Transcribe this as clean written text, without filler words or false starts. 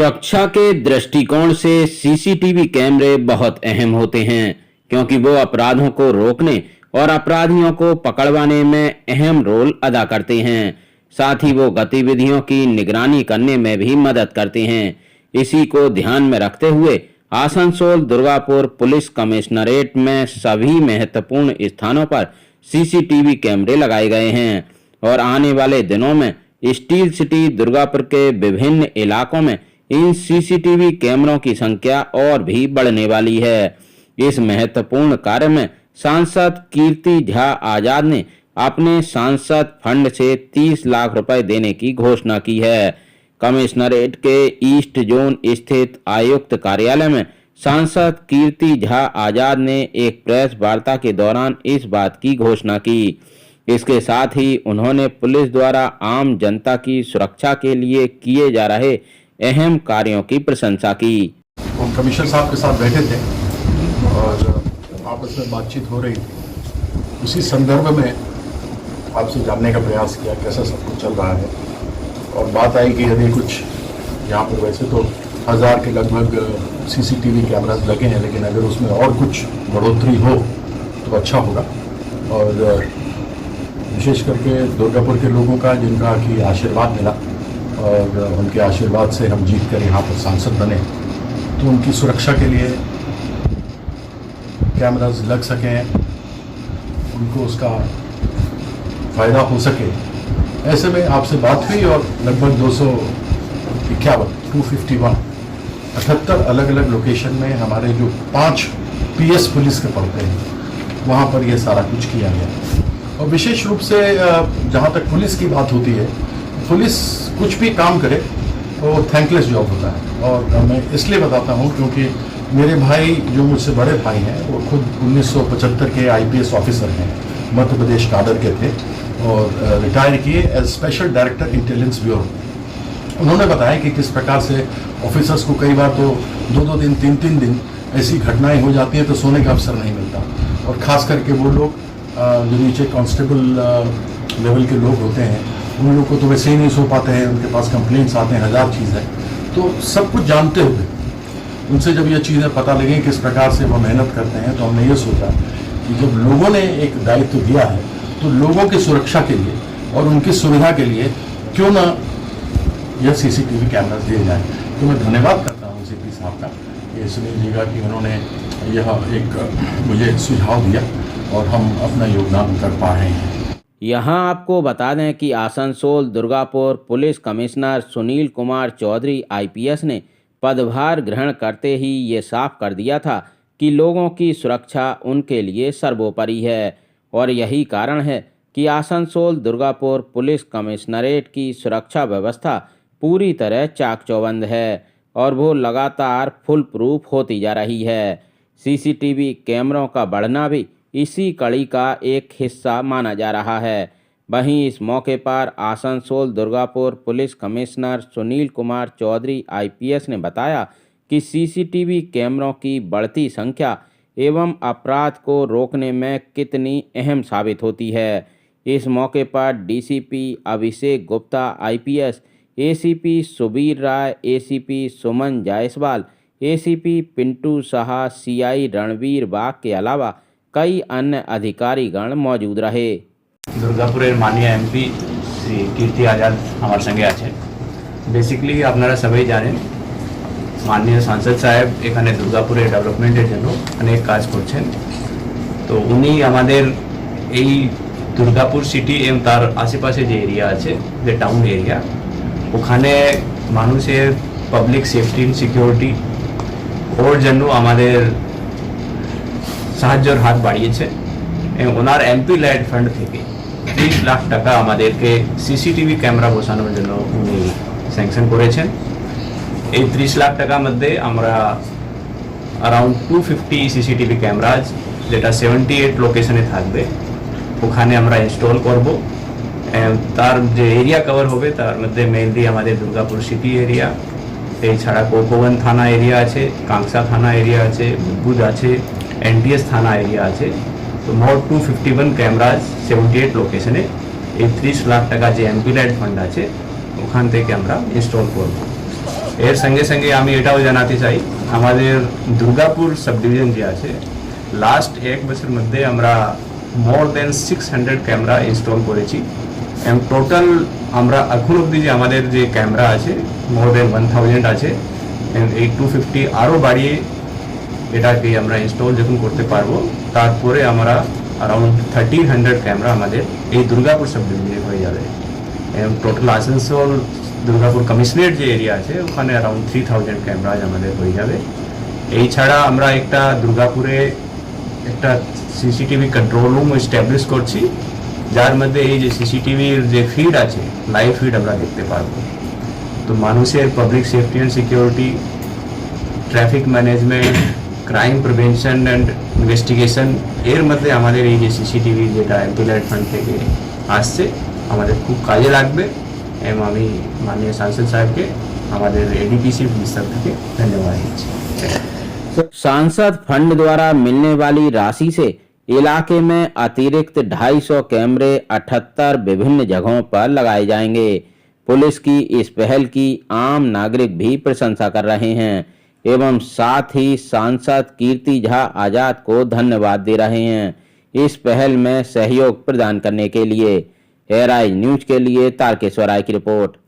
सुरक्षा के दृष्टिकोण से सीसीटीवी कैमरे बहुत अहम होते हैं, क्योंकि वो अपराधों को रोकने और अपराधियों को पकड़वाने में अहम रोल अदा करते हैं। साथ ही वो गतिविधियों की निगरानी करने में भी मदद करते हैं। इसी को ध्यान में रखते हुए आसनसोल दुर्गापुर पुलिस कमिश्नरेट में सभी महत्वपूर्ण स्थानों पर सीसीटीवी कैमरे लगाए गए हैं और आने वाले दिनों में स्टील सिटी दुर्गापुर के विभिन्न इलाकों में इन सीसीटीवी कैमरों की संख्या और भी बढ़ने वाली है। इस महत्वपूर्ण कार्य में सांसद कीर्ति झा आजाद ने अपने सांसद फंड से 30 लाख रुपए देने की घोषणा की है। कमिश्नरेट के ईस्ट जोन स्थित आयुक्त कार्यालय में सांसद कीर्ति झा आजाद ने एक प्रेस वार्ता के दौरान इस बात की घोषणा की। इसके साथ ही उन्होंने पुलिस द्वारा आम जनता की सुरक्षा के लिए किए जा रहे अहम कार्यों की प्रशंसा की। हम कमिश्नर साहब के साथ बैठे थे और आपस में बातचीत हो रही थी। उसी संदर्भ में आपसे जानने का प्रयास किया कैसा सब कुछ चल रहा है, और बात आई कि यदि कुछ यहाँ पर वैसे तो 1000 के लगभग सीसीटीवी कैमरास लगे हैं, लेकिन अगर उसमें और कुछ बढ़ोतरी हो तो अच्छा होगा। और विशेष करके दुर्गापुर के लोगों का, जिनका कि आशीर्वाद मिला और उनके आशीर्वाद से हम जीत कर यहाँ पर सांसद बने, तो उनकी सुरक्षा के लिए कैमरास लग सकें, उनको उसका फ़ायदा हो सके। ऐसे में आपसे बात हुई और लगभग 251 अलग अलग लोकेशन में हमारे जो 5 पीएस पुलिस के पड़ते हैं, वहाँ पर ये सारा कुछ किया गया। और विशेष रूप से जहाँ तक पुलिस की बात होती है, पुलिस कुछ भी काम करे तो थैंकलेस जॉब होता है। और मैं इसलिए बताता हूँ क्योंकि मेरे भाई जो मुझसे बड़े भाई हैं, वो खुद 1975 के आईपीएस ऑफिसर हैं, मध्य प्रदेश काडर के थे और रिटायर किए as special director intelligence bureau. उन्होंने बताया कि किस प्रकार से ऑफिसर्स को कई बार तो 2-2 दिन 3-3 दिन ऐसी घटनाएं हो जाती हैं तो सोने का अवसर नहीं मिलता। और ख़ास करके वो लोग जो नीचे कांस्टेबल लेवल के लोग होते हैं, उन लोग को तो वैसे ही नहीं सो पाते हैं, उनके पास कंप्लेंट्स आते हैं, 1000 चीज़ है। तो सब कुछ जानते हुए उनसे जब ये चीज़ें पता लगी किस प्रकार से वो मेहनत करते हैं, तो हमने ये सोचा कि जब लोगों ने एक दायित्व दिया है तो लोगों की सुरक्षा के लिए और उनकी सुविधा के लिए क्यों ना यह सीसीटीवी कैमरास दिए जाएँ। तो मैं धन्यवाद करता हूँ सीपी साहब का, ये सुनील कि उन्होंने यह एक मुझे सुझाव दिया और हम अपना योगदान कर पा रहे हैं। यहाँ आपको बता दें कि Asansol Durgapur police commissioner Sunil Kumar Chaudhary IPS ने पदभार ग्रहण करते ही ये साफ कर दिया था कि लोगों की सुरक्षा उनके लिए सर्वोपरि है और यही कारण है कि आसनसोल दुर्गापुर पुलिस कमिश्नरेट की सुरक्षा व्यवस्था पूरी तरह चाक चौबंद है और वो लगातार फुल प्रूफ होती जा रही है। सीसीटीवी कैमरों का बढ़ना भी इसी कड़ी का एक हिस्सा माना जा रहा है। वहीं इस मौके पर Asansol Durgapur police commissioner Sunil Kumar Chaudhary IPS ने बताया कि सीसीटीवी कैमरों की बढ़ती संख्या एवं अपराध को रोकने में कितनी अहम साबित होती है। इस मौके पर DCP Abhishek Gupta IPS, ACP Subir राय, एसीपी सुमन जायसवाल, एसीपी पिंटू साहा, सीआई रणवीर बाग के अलावा कई अन्य अधिकारीगण मौजूद रहे। दुर्गापुरेर माननीय एमपी श्री कीर्ति आजाद हमार संगे आছেন। बेसिकली আপনারা সবাই জানেন माननीय सांसद साहेब এখানে দুর্গাপুরের ডেভেলপমেন্টের জন্য অনেক কাজ করছেন। তো উনি আমাদের এই দুর্গাপুর সিটি এবং তার আশেপাশে যে এরিয়া আছে, যে টাউন এরিয়া, ওখানে মানুষের পাবলিক সেফটি সিকিউরিটি ওর জন্য আমাদের সাহায্যের হাত বাড়িয়েছে এবং ওনার এমপি ল্যাড ফান্ড থেকে 30 লাখ টাকা আমাদেরকে সিসিটিভি ক্যামেরা বসানোর জন্য উনি স্যাংশন করেছেন। এই 30 লাখ টাকার মধ্যে আমরা अराउंड 250 সিসিটিভি ক্যামেরাজ, যেটা 78 লোকেশনে থাকবে, ওখানে আমরা ইনস্টল করব। তার যে এরিয়া কভার হবে তার মধ্যে মেইনলি আমাদের দুর্গাপুর সিটি এরিয়া, এছাড়া কোকোবন থানা এরিয়া আছে, কাংসা থানা এরিয়া আছে, বুদবুদ আছে, एनडीएस थाना एरिया আছে। তো মোট 251 ক্যামেরাজ 78 লোকেশনে এই 30 লাখ টাকা যে এমপি লাইট ফান্ড আছে ওখান থেকে আমরা ইনস্টল করব। এর সঙ্গে সঙ্গে আমি এটাও জানাতে চাই আমাদের দুর্গাপুর সাব ডিভিশন যে আছে লাস্ট এক বছর মধ্যে আমরা মোর দেন 600 ক্যামেরা ইনস্টল করেছি এবং টোটাল আমরা এখন অবধি যে আমাদের যে ক্যামেরা আছে মোর দেন 1000 আছে এবং এই 250 আরও বাড়িয়ে এটাকে আমরা ইনস্টল যখন করতে পারবো তারপরে আমরা অ্যারাউন্ড 1300 ক্যামেরা আমাদের এই দুর্গাপুর সাব ডিভিশনে হয়ে যাবে এবং টোটাল আসানসোল দুর্গাপুর কমিশনারেট যে এরিয়া আছে ওখানে অ্যারাউন্ড 3000 ক্যামেরাজ আমাদের হয়ে যাবে। এই ছাড়া আমরা একটা দুর্গাপুরে একটা সিসিটিভি কন্ট্রোল রুম এস্টাবলিশ করছি যার মধ্যে এই যে সিসিটিভির যে ফিড আছে লাইভ ফিড আমরা দেখতে পারবো। তো মানুষের public safety and security, traffic management, crime prevention and investigation এর মধ্যে আমাদের এই যে সিসিটিভি যেটা এমপিল্যাড ফান্ড থেকে আসছে আমাদের খুব কাজে লাগবে এবং আমি মাননীয় সাংসদ সাহেবকে আমাদের এডিপিসি পুলিশ থেকে ধন্যবাদ দিচ্ছি। सांसद फंड द्वारा मिलने वाली राशि से इलाके में अतिरिक्त 250 कैमरे 78 विभिन्न जगहों पर लगाए जाएंगे। पुलिस की इस पहल की आम नागरिक भी प्रशंसा कर रहे हैं एवं साथ ही सांसद कीर्ति झा आजाद को धन्यवाद दे रहे हैं इस पहल में सहयोग प्रदान करने के लिए। एराइज न्यूज के लिए तारकेश्वर राय की रिपोर्ट।